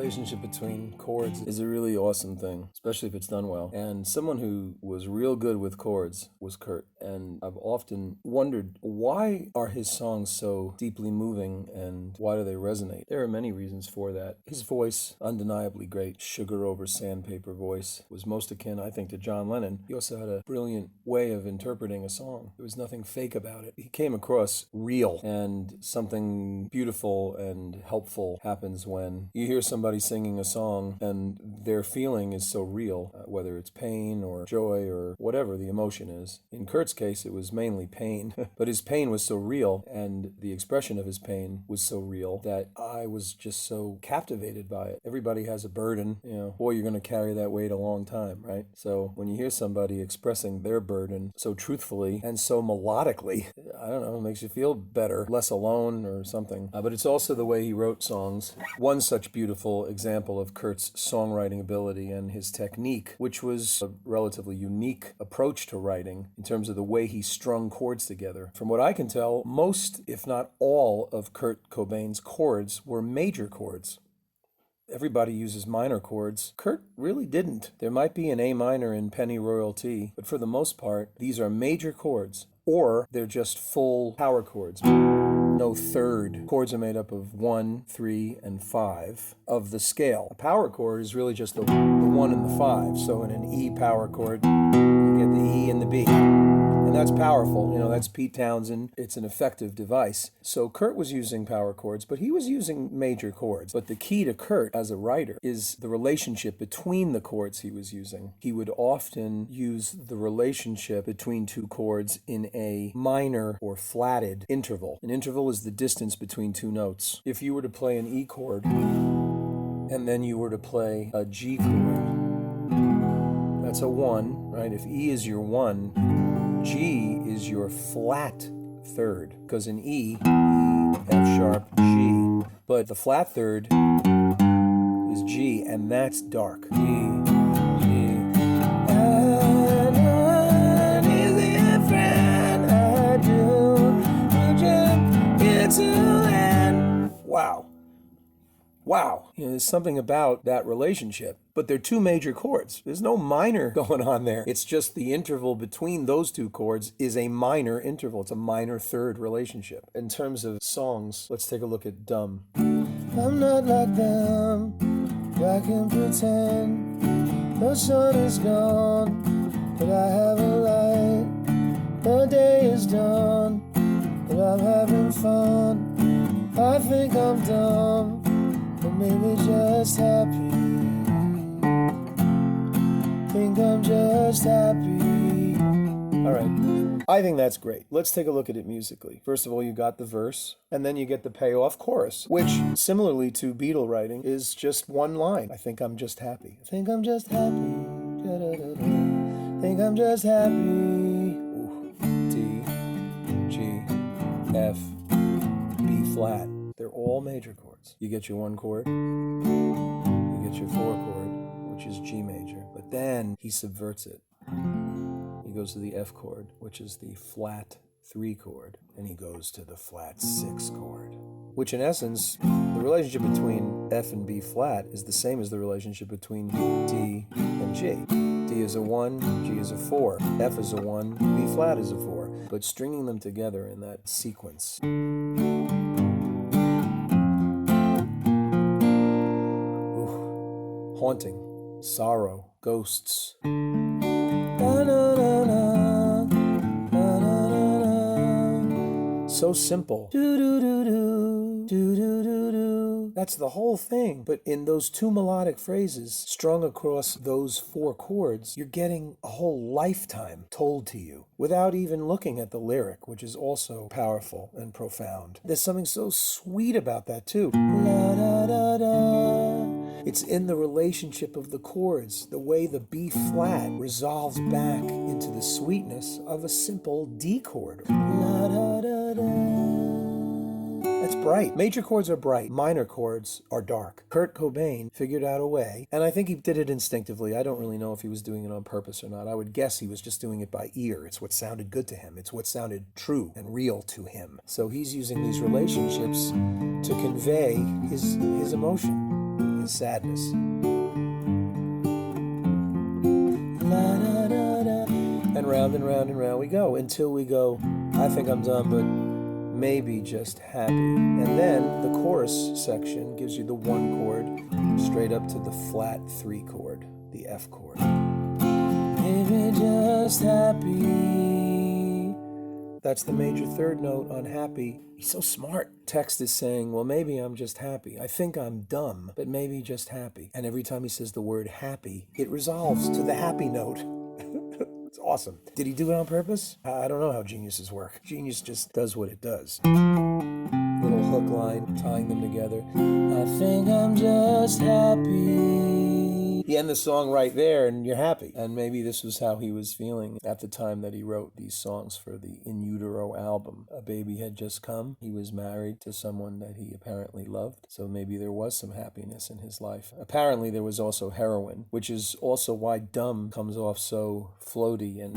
relationship between chords is a really awesome thing, especially if it's done well. And someone who was real good with chords was Kurt. And I've often wondered, why are his songs so deeply moving and why do they resonate? There are many reasons for that. His voice, undeniably great, sugar over sandpaper voice, was most akin, I think, to John Lennon. He also had a brilliant way of interpreting a song. There was nothing fake about it. He came across real, and something beautiful and helpful happens when you hear somebody singing a song and their feeling is so real, whether it's pain or joy or whatever the emotion is. In Kurt's case, it was mainly pain, but his pain was so real and the expression of his pain was so real that I was just so captivated by it. Everybody has a burden, boy, you're going to carry that weight a long time, right? So when you hear somebody expressing their burden so truthfully and so melodically, I don't know, it makes you feel better, less alone or something. But it's also the way he wrote songs. One such beautiful example of Kurt's songwriting ability and his technique, which was a relatively unique approach to writing in terms of the way he strung chords together. From what I can tell, most, if not all, of Kurt Cobain's chords were major chords. Everybody uses minor chords. Kurt really didn't. There might be an A minor in Penny Royalty, but for the most part, these are major chords, or they're just full power chords. No third. Chords are made up of 1, 3, and 5 of the scale. A power chord is really just the 1 and the 5. So in an E power chord, you get the E and the B. And that's powerful. That's Pete Townsend. It's an effective device. So Kurt was using power chords, but he was using major chords. But the key to Kurt as a writer is the relationship between the chords he was using. He would often use the relationship between two chords in a minor or flatted interval. An interval is the distance between two notes. If you were to play an E chord and then you were to play a G chord, that's a 1, right? If E is your 1, G is your flat third, because in E, F sharp, G. But the flat third is G, and that's dark. G, G. And is the friend I do, get to land. Wow. There's something about that relationship. But they're two major chords. There's no minor going on there. It's just the interval between those two chords is a minor interval. It's a minor third relationship. In terms of songs, let's take a look at Dumb. I'm not like them. I can pretend the sun is gone, but I have a light. The day is done, but I'm having fun. I think I'm dumb, but maybe just happy. Think I'm just happy. All right. I think that's great. Let's take a look at it musically. First of all, you got the verse, and then you get the payoff chorus, which, similarly to Beatle writing, is just one line. I think I'm just happy. Think I'm just happy. Da-da-da-da. Think I'm just happy. Ooh. D, G, F, B flat. They're all major chords. You get your 1 chord, you get your 4 chord, which is G major. But then he subverts it. He goes to the F chord, which is the flat 3 chord, and he goes to the flat 6 chord, which in essence, the relationship between F and B flat is the same as the relationship between D and G. D is a 1, G is a 4, F is a 1, B flat is a 4. But stringing them together in that sequence, haunting, sorrow, ghosts. So simple. That's the whole thing. But in those 2 melodic phrases, strung across those 4 chords, you're getting a whole lifetime told to you without even looking at the lyric, which is also powerful and profound. There's something so sweet about that too. La, da, da, da. It's in the relationship of the chords, the way the B flat resolves back into the sweetness of a simple D chord. La, da, da, da. That's bright. Major chords are bright. Minor chords are dark. Kurt Cobain figured out a way, and I think he did it instinctively. I don't really know if he was doing it on purpose or not. I would guess he was just doing it by ear. It's what sounded good to him. It's what sounded true and real to him. So he's using these relationships to convey his emotion. the sadness. La, da, da, da. And round we go until we go, I think I'm done, but maybe just happy. And then the chorus section gives you the 1 chord straight up to the flat 3 chord, the F chord. Maybe just happy. That's the major 3rd note on happy. He's so smart. Text is saying, well, maybe I'm just happy. I think I'm dumb, but maybe just happy. And every time he says the word happy, it resolves to the happy note. It's awesome. Did he do it on purpose? I don't know how geniuses work. Genius just does what it does. Little hook line, tying them together. I think I'm just happy. You end the song right there and you're happy. And maybe this was how he was feeling at the time that he wrote these songs for the In Utero album. A baby had just come. He was married to someone that he apparently loved. So maybe there was some happiness in his life. Apparently there was also heroin, which is also why dumb comes off so floaty and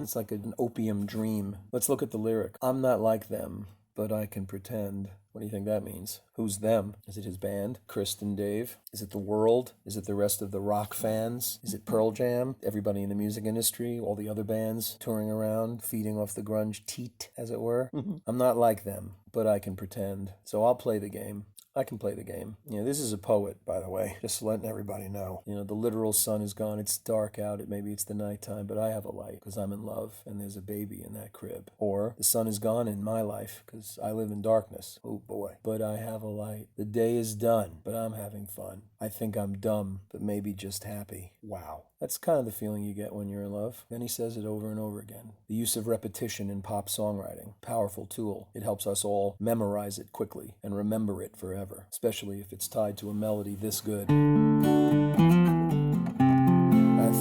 it's like an opium dream. Let's look at the lyric. I'm not like them, but I can pretend. What do you think that means? Who's them? Is it his band, Chris and Dave? Is it the world? Is it the rest of the rock fans? Is it Pearl Jam? Everybody in the music industry? All the other bands touring around, feeding off the grunge teat, as it were? I'm not like them, but I can pretend. So I'll play the game. I can play the game. This is a poet, by the way, just letting everybody know. The literal sun is gone. It's dark out. Maybe it's the nighttime, but I have a light because I'm in love and there's a baby in that crib. Or the sun is gone in my life because I live in darkness. Oh boy. But I have a light. The day is done, but I'm having fun. I think I'm dumb, but maybe just happy. Wow. That's kind of the feeling you get when you're in love. Then he says it over and over again. The use of repetition in pop songwriting. Powerful tool. It helps us all memorize it quickly and remember it forever, especially if it's tied to a melody this good. I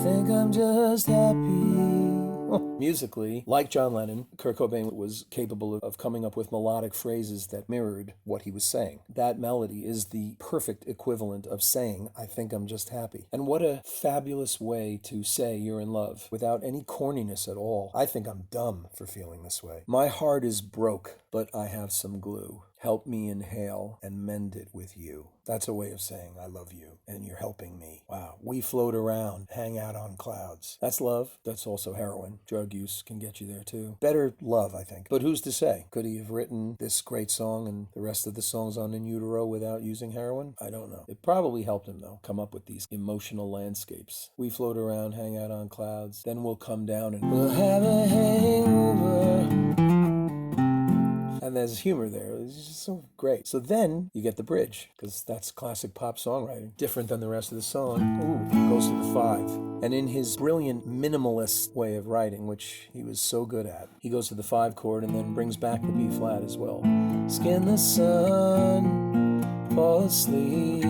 think I'm just happy. Musically, like John Lennon, Kurt Cobain was capable of coming up with melodic phrases that mirrored what he was saying. That melody is the perfect equivalent of saying, I think I'm just happy. And what a fabulous way to say you're in love without any corniness at all. I think I'm dumb for feeling this way. My heart is broke, but I have some glue. Help me inhale and mend it with you. That's a way of saying I love you and you're helping me. Wow. We float around, hang out on clouds. That's love. That's also heroin. Drug use can get you there too. Better love, I think. But who's to say? Could he have written this great song and the rest of the songs on In Utero without using heroin? I don't know. It probably helped him though, come up with these emotional landscapes. We float around, hang out on clouds. Then we'll come down and we'll have a hangover. And there's humor there. It's just so great. So then you get the bridge, because that's classic pop songwriting. Different than the rest of the song. Ooh, goes to the 5. And in his brilliant minimalist way of writing, which he was so good at, he goes to the 5 chord and then brings back the B flat as well. Skin the sun, fall asleep,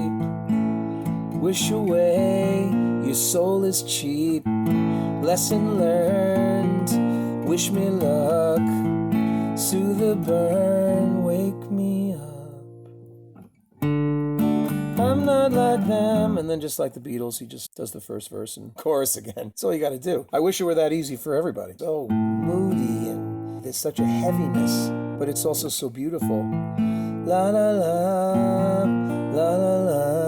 wish away, your soul is cheap. Lesson learned, wish me luck. Soothe the burn, wake me up. I'm not like them. And then just like the Beatles, he just does the first verse and chorus again. That's all you got to do. I wish it were that easy for everybody. So moody and there's such a heaviness, but it's also so beautiful. La la la, la la la.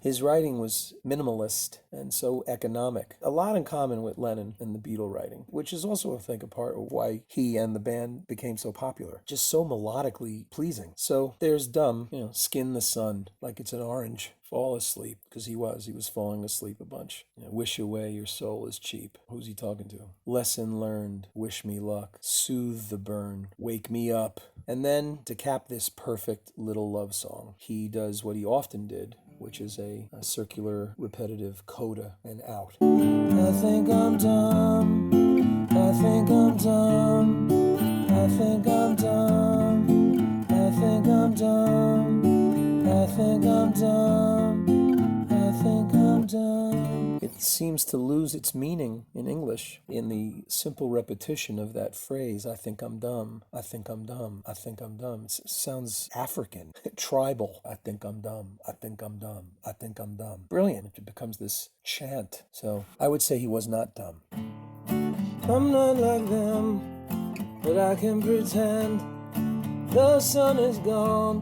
His writing was minimalist and so economic. A lot in common with Lennon and the Beatle writing, which is also, I think, a part of why he and the band became so popular. Just so melodically pleasing. So there's dumb, skin the sun like it's an orange. Fall asleep, because he was falling asleep a bunch. Wish away, your soul is cheap. Who's he talking to? Lesson learned, wish me luck. Soothe the burn, wake me up. And then, to cap this perfect little love song, he does what he often did, which is a circular, repetitive coda and out. I think I'm dumb, I think I'm dumb, I think I'm dumb, I think I'm dumb, I think I'm dumb, I think I'm dumb. It seems to lose its meaning in English in the simple repetition of that phrase, I think I'm dumb, I think I'm dumb, I think I'm dumb. It sounds African, tribal. I think I'm dumb, I think I'm dumb, I think I'm dumb. Brilliant. It becomes this chant. So I would say he was not dumb. I'm not like them, but I can pretend. The sun is gone,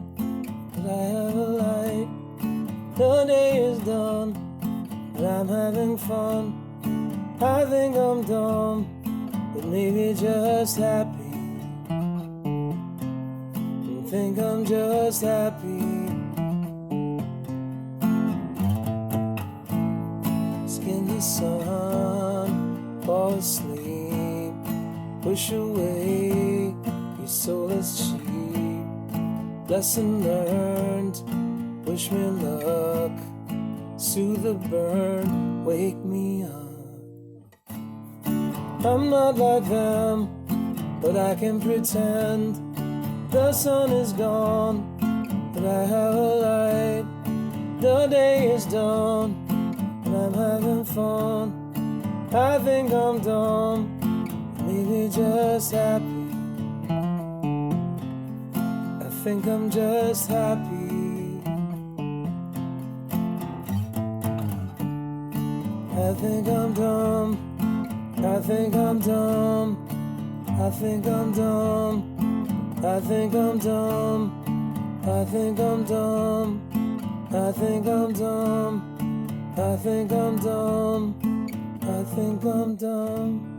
but I have a light. The day is done, but I'm having fun. I think I'm dumb, but maybe just happy. I think I'm just happy. Skin the sun, fall asleep. Push away, your soul is cheap. Lesson learned, wish me luck. Soothe the burn, wake me up. I'm not like them, but I can pretend. The sun is gone, but I have a light. The day is done, and I'm having fun. I think I'm dumb, maybe just happy. I think I'm just happy. I think I'm dumb. I think I'm dumb. I think I'm dumb. I think I'm dumb. I think I'm dumb. I think I'm dumb. I think I'm dumb. I think I'm dumb.